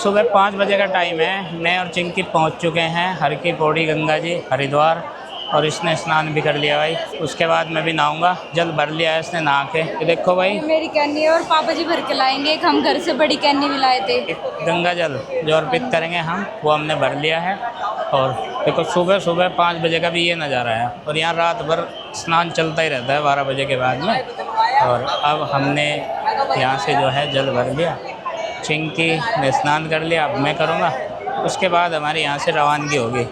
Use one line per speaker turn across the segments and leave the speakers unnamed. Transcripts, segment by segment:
सुबह 5 बजे का टाइम है। मैं और चिंकी पहुंच चुके हैं हर की पौड़ी गंगा जी हरिद्वार, और इसने स्नान भी कर लिया भाई। उसके बाद मैं भी नहाऊंगा, जल भर लिया है इसने नहा के। ये देखो भाई
मेरी कैनी और पापा जी भर के लाएंगे, एक हम घर से बड़ी कैनी भी लाए थे।
गंगा जल जो अर्पित करेंगे हम, वो हमने भर लिया है। और देखो सुबह सुबह 5 बजे का भी ये नज़ारा है, और यहाँ रात भर स्नान चलता ही रहता है 12 बजे के बाद में। और अब हमने यहाँ से जो है जल भर लिया, चिंकी ने स्नान कर लिया, अब मैं करूँगा। उसके बाद हमारी यहाँ से रवानगी होगी।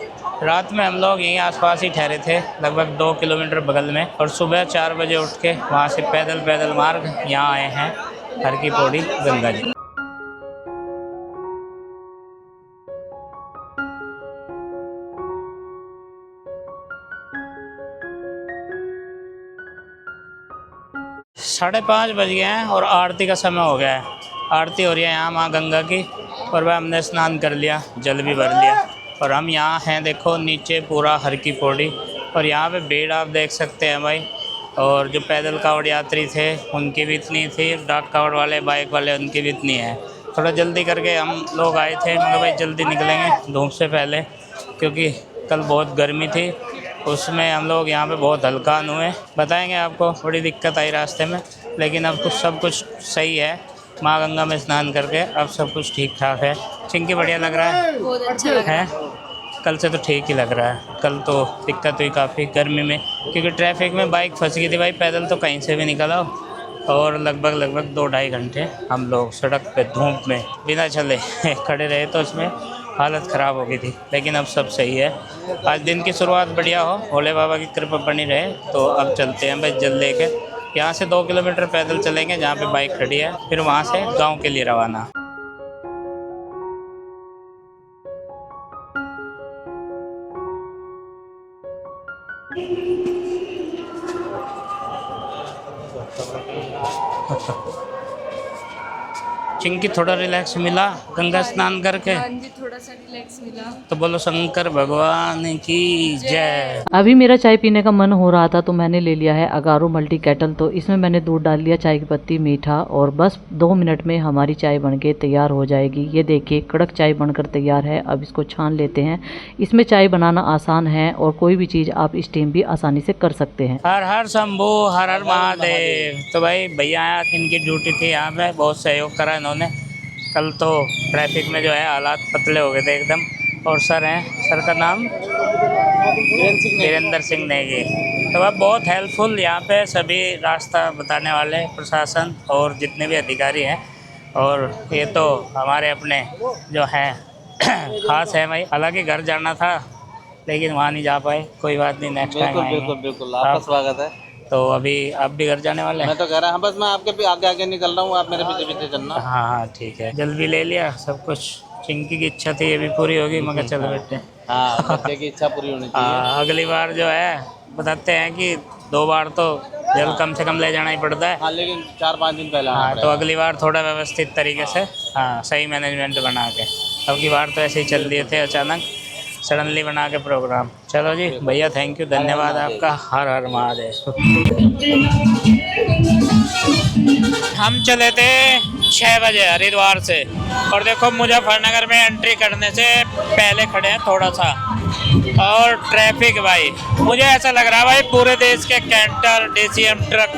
रात में हम लोग यहीं आसपास ही ठहरे थे, लगभग 2 किलोमीटर बगल में, और सुबह 4 बजे उठ के वहाँ से पैदल मार्ग यहाँ आए हैं हर की पौड़ी गंगा जी। साढ़े 5 बज गए हैं और आरती का समय हो गया है। आरती हो रही है यहाँ माँ गंगा की, और वह हमने स्नान कर लिया, जल भी भर लिया, और हम यहाँ हैं देखो नीचे पूरा हर की पौड़ी। और यहाँ पे भीड़ आप देख सकते हैं भाई। और जो पैदल कावड़ यात्री थे उनकी भी इतनी थी, डाक कावड़ वाले बाइक वाले उनकी भी इतनी है। थोड़ा जल्दी करके हम लोग आए थे, मगर भाई जल्दी निकलेंगे धूप से पहले, क्योंकि कल बहुत गर्मी थी। उसमें हम लोग यहाँ पे बहुत हल्कान हुए। बताएंगे आपको, बड़ी दिक्कत आई रास्ते में, लेकिन अब कुछ सब कुछ सही है। माँ गंगा में स्नान करके अब सब कुछ ठीक ठाक है। चिंकी बढ़िया लग रहा है,
बहुत अच्छा लग रहा
है। कल से तो ठीक ही लग रहा है। कल तो दिक्कत हुई काफ़ी गर्मी में, क्योंकि ट्रैफिक में बाइक फंस गई थी भाई। पैदल तो कहीं से भी निकल आओ, और लगभग 2-2.5 घंटे हम लोग सड़क पे धूप में बिना चले खड़े रहे, तो उसमें हालत ख़राब हो गई थी। लेकिन अब सब सही है। आज दिन की शुरुआत बढ़िया हो, भोले बाबा की कृपा बनी रहे। तो अब चलते हैं भाई जल लेके। यहाँ से 2 किलोमीटर पैदल चलेंगे जहाँ पे बाइक खड़ी है, फिर वहाँ से गांव के लिए रवाना। चिंकी थोड़ा रिलैक्स मिला गंगा स्नान करके?
हाँ जी, थोड़ा सा रिलैक्स मिला।
तो बोलो शंकर भगवान की जय।
अभी मेरा चाय पीने का मन हो रहा था, तो मैंने ले लिया है अगारो मल्टी केटल। तो इसमें मैंने दूध डाल लिया, चाय की पत्ती, मीठा, और बस 2 मिनट में हमारी चाय बनके तैयार हो जाएगी। ये देखिए कड़क चाय बनकर तैयार है। अब इसको छान लेते हैं। इसमें चाय बनाना आसान है, और कोई भी चीज़ आप स्टीम भी आसानी से कर सकते हैं।
हर हर शंभू, हर हर महादेव। तो भाई भैया आया, इनकी ड्यूटी थी यहाँ पे, बहुत सहयोग करा इन्होंने। कल तो ट्रैफिक में जो है हालात पतले हो गए थे एकदम। और सर हैं, सर का नाम वीरेंद्र सिंह नेगी। तो वह बहुत हेल्पफुल यहाँ पे, सभी रास्ता बताने वाले, प्रशासन और जितने भी अधिकारी हैं। और ये तो हमारे अपने जो हैं खास है भाई। हालांकि घर जाना था, लेकिन वहाँ नहीं जा पाए। कोई बात नहीं, नेक्स्ट टाइम आएंगे।
बिल्कुल आपका स्वागत है।
तो अभी आप भी घर जाने वाले हैं?
मैं तो कह रहा हूँ, बस मैं आपके भी आगे निकल रहा हूँ, आप मेरे पीछे पीछे चलना।
हाँ ठीक है, जल भी ले लिया सब कुछ। चिंकी की इच्छा थी, ये भी पूरी होगी, मगर चलो बेटे।
हाँ, बच्चे की इच्छा पूरी होनी चाहिए।
अगली बार जो है बताते हैं कि 2 बार तो जल कम से कम ले जाना ही पड़ता है।
हाँ, लेकिन 4-5 दिन पहले
हाँ, तो अगली बार थोड़ा व्यवस्थित तरीके से, हाँ, सही मैनेजमेंट बना के। अगली बार तो ऐसे ही चल दिए थे, अचानक सडनली बना के प्रोग्राम। चलो जी भैया, थैंक यू, धन्यवाद आपका। हर हर महादेव। हम चले थे 6 बजे हरिद्वार से, और देखो मुजफ्फरनगर में एंट्री करने से पहले खड़े हैं थोड़ा सा। और ट्रैफिक भाई, मुझे ऐसा लग रहा है भाई पूरे देश के कैंटर, डीसीएम, ट्रक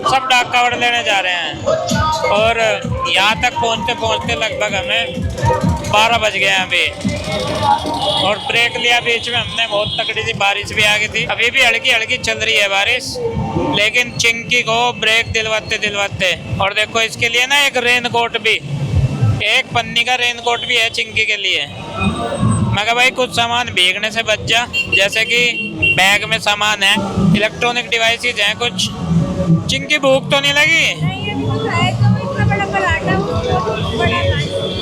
सब डाक कावड़ लेने जा रहे हैं। और यहाँ तक पहुँचते लगभग हमें 12 बज गए हैं अभी। और ब्रेक लिया बीच में हमने, बहुत तकड़ी सी बारिश भी आ गई थी। अभी भी हल्की हल्की चल रही है बारिश, लेकिन चिंकी को ब्रेक दिलवाते। और देखो इसके लिए ना एक रेन कोट भी, एक पन्नी का रेन कोट भी है चिंकी के लिए। मगर भाई कुछ सामान भीगने से बच जा, जैसे कि बैग में सामान है, इलेक्ट्रॉनिक डिवाइसेज हैं कुछ। चिंकी भूख तो नहीं लगी?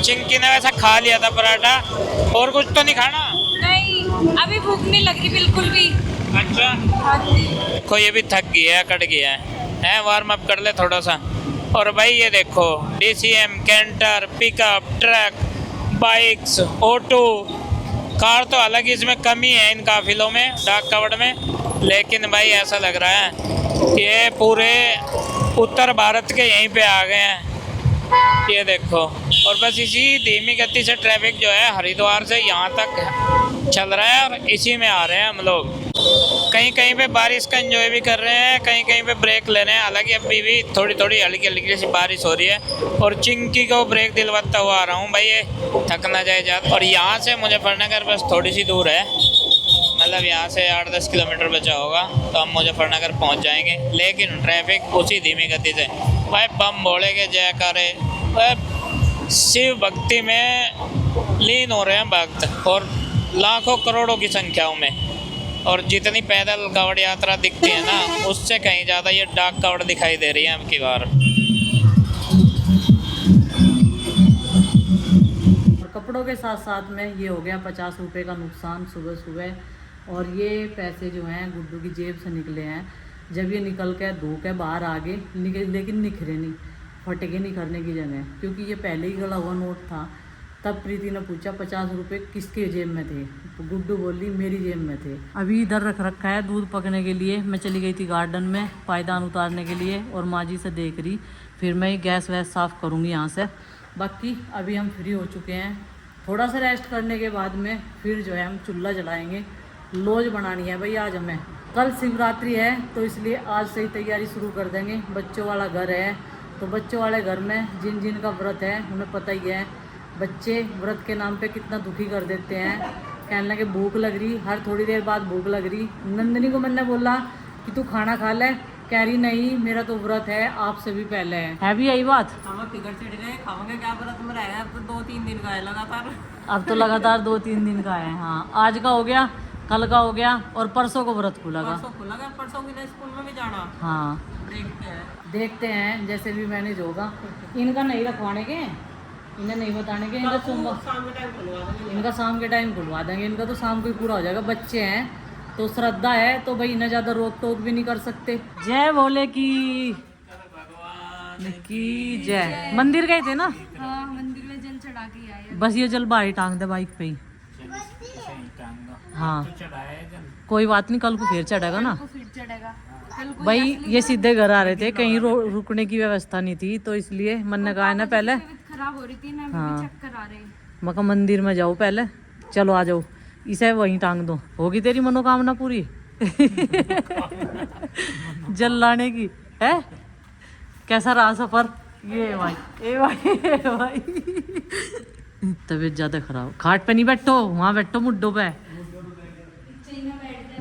चिंकी ने वैसा खा लिया था पराठा, और कुछ तो नहीं खाना?
नहीं, अभी भूख नहीं लग रही बिल्कुल भी।
अच्छा, कोई ये भी थक गया है, कट गया है, वार्म अप कर ले थोड़ा सा। और भाई ये देखो DCM, canter, pickup, truck, bikes, auto, car तो हालांकि इसमें कमी है इन काफिलों में, डाक कावड़ में। लेकिन भाई ऐसा लग रहा है ये पूरे उत्तर भारत के यहीं पे आ गए हैं, ये देखो। और बस इसी धीमी गति से ट्रैफिक जो है हरिद्वार से यहाँ तक चल रहा है और इसी में आ रहे हैं हम लोग। कहीं कहीं पे बारिश का एंजॉय भी कर रहे हैं, कहीं कहीं पे ब्रेक ले रहे हैं। हालांकि अभी भी थोड़ी थोड़ी हल्की हल्की सी बारिश हो रही है और चिंकी को ब्रेक दिलवाता हुआ आ रहा हूँ भाई, ये थक ना जाए ज़्यादा। और यहाँ से मुजफ्फरनगर बस थोड़ी सी दूर है, मतलब यहाँ से 8-10 किलोमीटर बचा होगा तो हम मुजफ्फरनगर पहुँच जाएंगे। लेकिन ट्रैफिक उसी धीमी गति से भाई, बम भोले के जयकारे, शिव भक्ति में लीन हो रहे हैं भक्त और लाखों करोड़ों की संख्याओं में। और जितनी पैदल कावड़ यात्रा दिखती है ना, उससे कहीं ज़्यादा ये डाक कावड़ दिखाई दे रही है अब की बार।
कपड़ों के साथ साथ में ये हो गया 50 रुपये का नुकसान सुबह सुबह। और ये पैसे जो हैं गुड्डू की जेब से निकले हैं। जब ये निकल के धो के बाहर आ गए, लेकिन निखरे नहीं, फटेगे नहीं करने की जगह, क्योंकि ये पहले ही गला हुआ नोट था। तब प्रीति ने पूछा 50 रुपये किसके जेब में थे, तो गुड्डू बोली मेरी जेब में थे। अभी इधर रख रखा है दूध पकने के लिए। मैं चली गई थी गार्डन में पायदान उतारने के लिए और माँ जी से देख रही, फिर मैं गैस वैस साफ़ करूँगी यहाँ से। बाकी अभी हम फ्री हो चुके हैं, थोड़ा सा रेस्ट करने के बाद में फिर जो है हम चूल्हा जलाएंगे। लौज बनानी है भाई आज हमें, कल शिवरात्रि है तो इसलिए आज से ही तैयारी शुरू कर देंगे। बच्चों वाला घर है तो बच्चों वाले घर में जिन जिन का व्रत है उन्हें पता ही है, बच्चे व्रत के नाम पे कितना दुखी कर देते हैं। कहने लगे भूख लग रही, हर थोड़ी देर बाद भूख लग रही। नंदनी को मैंने बोला कि तू खाना खा ले, कह रही नहीं मेरा तो व्रत है, आपसे भी पहले है भी यही बात।
खाओगे क्या व्रत में रहेगा, अब तो 2-3 दिन का है लगातार।
अब तो लगातार 2-3 दिन का है। हाँ, आज का हो गया, कल का हो गया और परसों को व्रत खुलेगा।
परसों की स्कूल में भी जाना।
हाँ देखते हैं जैसे भी मैनेज होगा। इनका नहीं रखवाने के, इन्हें नहीं बताने के, इनका इनका शाम के टाइम खुलवा देंगे। इनका तो शाम को ही पूरा हो जाएगा, बच्चे हैं तो श्रद्धा है तो भाई इन्हें ज़्यादा रोक टोक भी नहीं कर सकते। जय भोले की जय। मंदिर गए थे ना?
हाँ, मंदिर में जल चढ़ा के आए।
बस ये जल बाहर टांग दे बाइक पे ही। हाँ कोई बात नहीं, कल को फिर चढ़ेगा ना।
फिर चढ़ेगा
भाई ये सीधे घर आ रहे थे, कहीं रुकने की व्यवस्था नहीं थी तो इसलिए मन ने कहा ना पहले
खराब हो रही थी ना,
हाँ
चक्कर आ रहे।
मका मंदिर में जाओ पहले, चलो आ जाओ, इसे वहीं टांग दो, होगी तेरी मनोकामना पूरी। जल लाने की है। कैसा रहा सफर? ये भाई तबीयत ज्यादा खराब, खाट पे नहीं बैठो, वहाँ बैठो मुड्डों पे।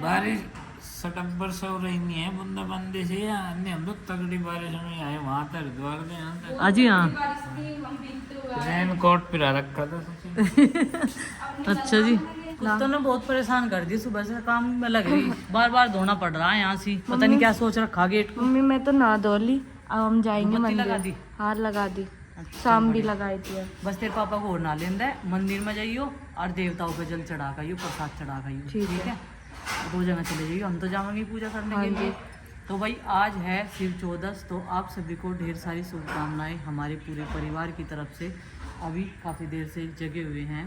बारिश सितंबर से हो रही नहीं है, बूंदाबांदी से। हम लोग तगड़ी बारिश में आए वहाँ तक हरिद्वार में, यहाँ तक
अजी हाँ
रेन कोट पिला रखा था।
अच्छा जी, तो ने बहुत परेशान कर दी, सुबह से काम में लग रही, बार बार धोना पड़ रहा है यहाँ से। पता नहीं क्या सोच रखा गेट को।
मम्मी मैं तो नहा धो ली, अब हम जाएंगे
बत्ती
मंदिर।
लगा दी?
हार लगा दी, शाम भी लगाई थी।
बस तेरे पापा को और ना लेंदा, मंदिर में जाइयो और देवताओं पे जल चढ़ा खाइयो, प्रसाद चढ़ा खाइयो, ठीक है? 2 जगह चले जाइए, हम तो जाएंगे पूजा करने के लिए। तो भाई आज है शिव चौदस, तो आप सभी को ढेर सारी शुभकामनाएं हमारे पूरे परिवार की तरफ से। अभी काफ़ी देर से जगे हुए हैं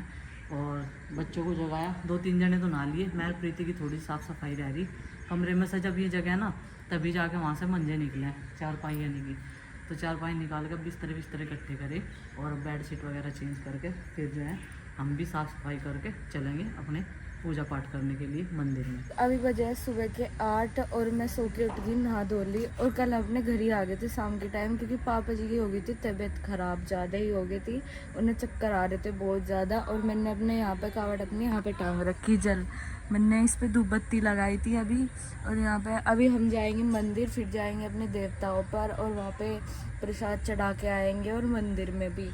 और बच्चों को जगाया, 2-3 जने तो नहा लिए। मैं प्रीति की थोड़ी साफ़ सफाई रह रही कमरे में से। जब ये जगह ना तभी जाके वहाँ से मंजे निकले, 4 पाई निकली, तो 4 पाई निकाल कर बिस्तर इकट्ठे करे और बेड शीट वगैरह चेंज करके फिर जो है हम भी साफ़ सफाई करके चलेंगे अपने पूजा पाठ करने के लिए मंदिर में।
अभी बजे है सुबह के 8 और मैं सो के उठ गई, नहा धो ली और कल अपने घर ही आ गए थे शाम के टाइम, क्योंकि पापा जी की हो गई थी तबीयत ख़राब, ज़्यादा ही हो गई थी, उन्हें चक्कर आ रहे थे बहुत ज़्यादा। और मैंने अपने यहाँ पे कावड़ अपने यहाँ पे टांग रखी, जल मैंने इस पे धूप बत्ती लगाई थी अभी। और यहाँ पे अभी हम जाएंगे मंदिर, फिर जाएंगे अपने देवताओं पर और वहाँ पे प्रसाद चढ़ा के आएंगे और मंदिर में भी।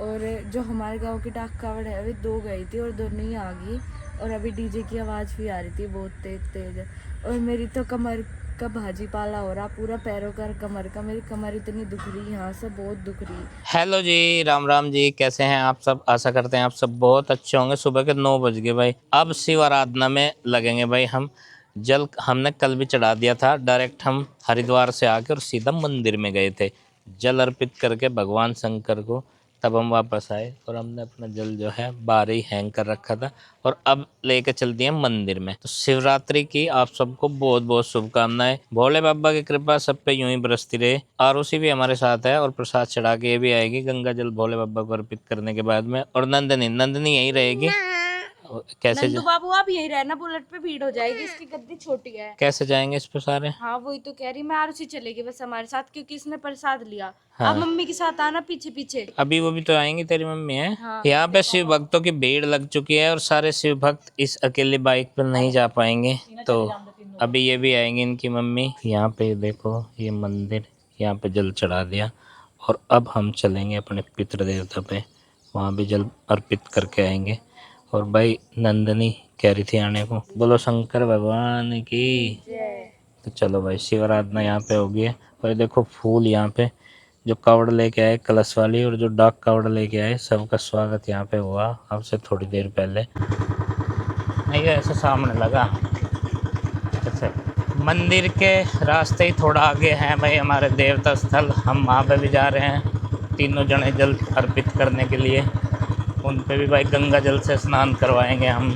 और जो हमारे गांव की डाक कावड़ है अभी 2 गई थी और दोनों ही आ गई, और अभी डीजे की आवाज़ भी आ रही थी बहुत तेज। और मेरी तो कमर का भाजी पाला हो रहा, पूरा पैरों का, कमर का, मेरी कमर इतनी दुख रही, यहाँ से बहुत दुख रही।
हेलो जी, राम राम जी, कैसे हैं आप सब? आशा करते हैं आप सब बहुत अच्छे होंगे। सुबह के 9 बज गए भाई, अब शिव आराधना में लगेंगे भाई हम। जल हमने कल भी चढ़ा दिया था, डायरेक्ट हम हरिद्वार से आके और सीधा मंदिर में गए थे। जल अर्पित करके भगवान शंकर को तब हम वापस आए और हमने अपना जल जो है बाहर ही हैंग कर रखा था और अब लेके चल दिए मंदिर में। तो शिवरात्रि की आप सबको बहुत बहुत शुभकामनाएं। भोले बाबा की कृपा सब पे यूं ही बरसती रहे। आरुषि भी हमारे साथ है और प्रसाद चढ़ा के ये भी आएगी गंगा जल भोले बाबा को अर्पित करने के बाद में। और नंदनी यहीं रहेगी। कैसे
नंदू बाबू आप यहीं रहना, बुलेट पे भीड़ हो जाएगी, इसकी गद्दी छोटी है।
कैसे जाएंगे इस पे सारे?
हाँ वही तो कह रही मैं, आरुषि चलेगी बस हमारे साथ क्योंकि इसने प्रसाद लिया।
हाँ।
आप मम्मी के साथ आना पीछे पीछे।
अभी वो भी तो आएंगी, तेरी मम्मी है।
हाँ।
यहाँ पे शिव भक्तों की भीड़ लग चुकी है और सारे शिव भक्त इस अकेले बाइक पर नहीं जा पाएंगे, तो अभी ये भी आएंगी इनकी मम्मी। यहाँ पे देखो ये मंदिर, यहाँ पे जल चढ़ा दिया और अब हम चलेंगे अपने पितृ देवता पे, वहाँ भी जल अर्पित करके आएंगे। और भाई नंदनी कह रही थी आने को। बोलो शंकर भगवान की। तो चलो भाई शिव आराधना यहाँ पे हो गई है। और ये देखो फूल यहाँ पे जो कावड़ लेके आए कलश वाली और जो डाक कावड़ लेके आए, सबका स्वागत यहाँ पे हुआ अब से थोड़ी देर पहले। नहीं ऐसे सामने लगा। अच्छा, मंदिर के रास्ते ही थोड़ा आगे है भाई हमारे देवता स्थल, हम वहाँ पे भी जा रहे हैं तीनों जने जल अर्पित करने के लिए। उन पे भी भाई गंगा जल से स्नान करवाएंगे हम।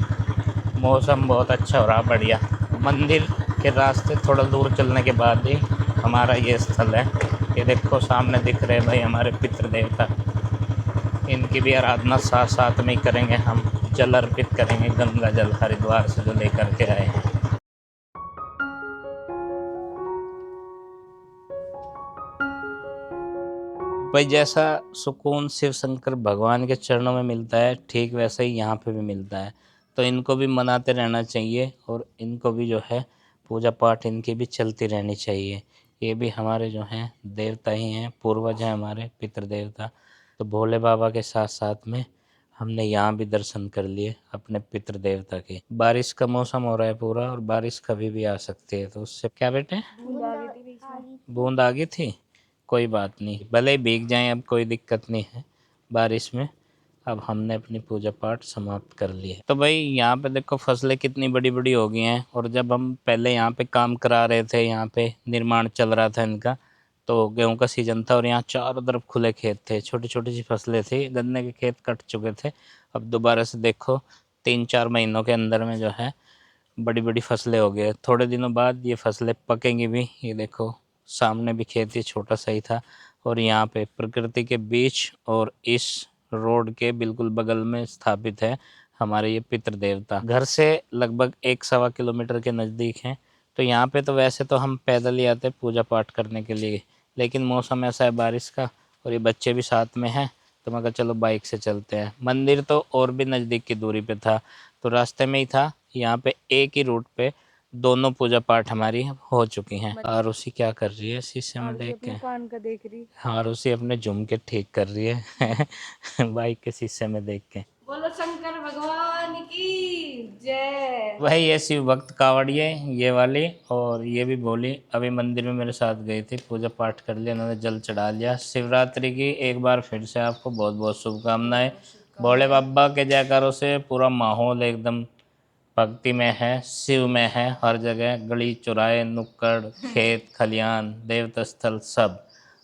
मौसम बहुत अच्छा हो रहा, बढ़िया। मंदिर के रास्ते थोड़ा दूर चलने के बाद ही हमारा ये स्थल है। ये देखो सामने दिख रहे भाई हमारे पितृ देवता, इनकी भी आराधना साथ साथ में ही करेंगे हम। जल अर्पित करेंगे गंगा जल हरिद्वार से जो लेकर के आए हैं। भाई जैसा सुकून शिव शंकर भगवान के चरणों में मिलता है, ठीक वैसा ही यहाँ पे भी मिलता है। तो इनको भी मनाते रहना चाहिए और इनको भी जो है पूजा पाठ इनकी भी चलती रहनी चाहिए। ये भी हमारे जो हैं देवता ही हैं, पूर्वज हैं हमारे पितृ देवता। तो भोले बाबा के साथ साथ में हमने यहाँ भी दर्शन कर लिए अपने पितृ देवता के। बारिश का मौसम हो रहा है पूरा और बारिश कभी भी आ सकती है, तो उससे क्या बेटे बूंद आ गई थी। कोई बात नहीं, भले ही भीग जाएं, अब कोई दिक्कत नहीं है बारिश में। अब हमने अपनी पूजा पाठ समाप्त कर ली है। तो भाई यहाँ पे देखो फसलें कितनी बड़ी बड़ी हो गई हैं। और जब हम पहले यहाँ पे काम करा रहे थे, यहाँ पे निर्माण चल रहा था इनका, तो गेहूं का सीजन था और यहाँ चारों तरफ खुले खेत थे, छोटी छोटी सी फसलें थी, गन्ने के खेत कट चुके थे। अब दोबारा से देखो 3-4 महीनों के अंदर में जो है बड़ी बड़ी फसलें हो गई। थोड़े दिनों बाद ये फसलें पकेंगी भी। ये देखो सामने भी खेत ये छोटा सा ही था और यहाँ पे प्रकृति के बीच और इस रोड के बिल्कुल बगल में स्थापित है हमारे ये पितृ देवता। घर से लगभग 1-1.25 किलोमीटर के नज़दीक हैं। तो यहाँ पे तो वैसे तो हम पैदल ही आते पूजा पाठ करने के लिए, लेकिन मौसम ऐसा है बारिश का और ये बच्चे भी साथ में हैं, तो मैं कहा चलो बाइक से चलते हैं। मंदिर तो और भी नज़दीक की दूरी पे था, तो रास्ते में ही था। यहाँ पे एक ही रूट पे दोनों पूजा पाठ हमारी हो चुकी हैं। और उसी क्या कर रही है शीशे में देख के?
कान का देख रही।
हाँ उसी अपने झुमके ठीक कर रही है बाइक के शीशे में देख के।
बोलो शंकर भगवान की जय।
वही ये शिव भक्त कावड़िए ये वाली और ये भी बोली अभी मंदिर में मेरे साथ गई थी, पूजा पाठ कर लिया, उन्होंने जल चढ़ा लिया। शिवरात्रि की एक बार फिर से आपको बहुत बहुत शुभकामनाएं। भोले बाबा के जयकारों से पूरा माहौल एकदम भक्ति में है, शिव में है। हर जगह गली चौराहे नुक्कड़ खेत खलियान देवता स्थल सब,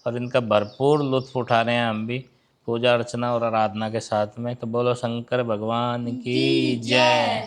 और इनका भरपूर लुत्फ उठा रहे हैं हम भी पूजा अर्चना और आराधना के साथ में। तो बोलो शंकर भगवान की जय।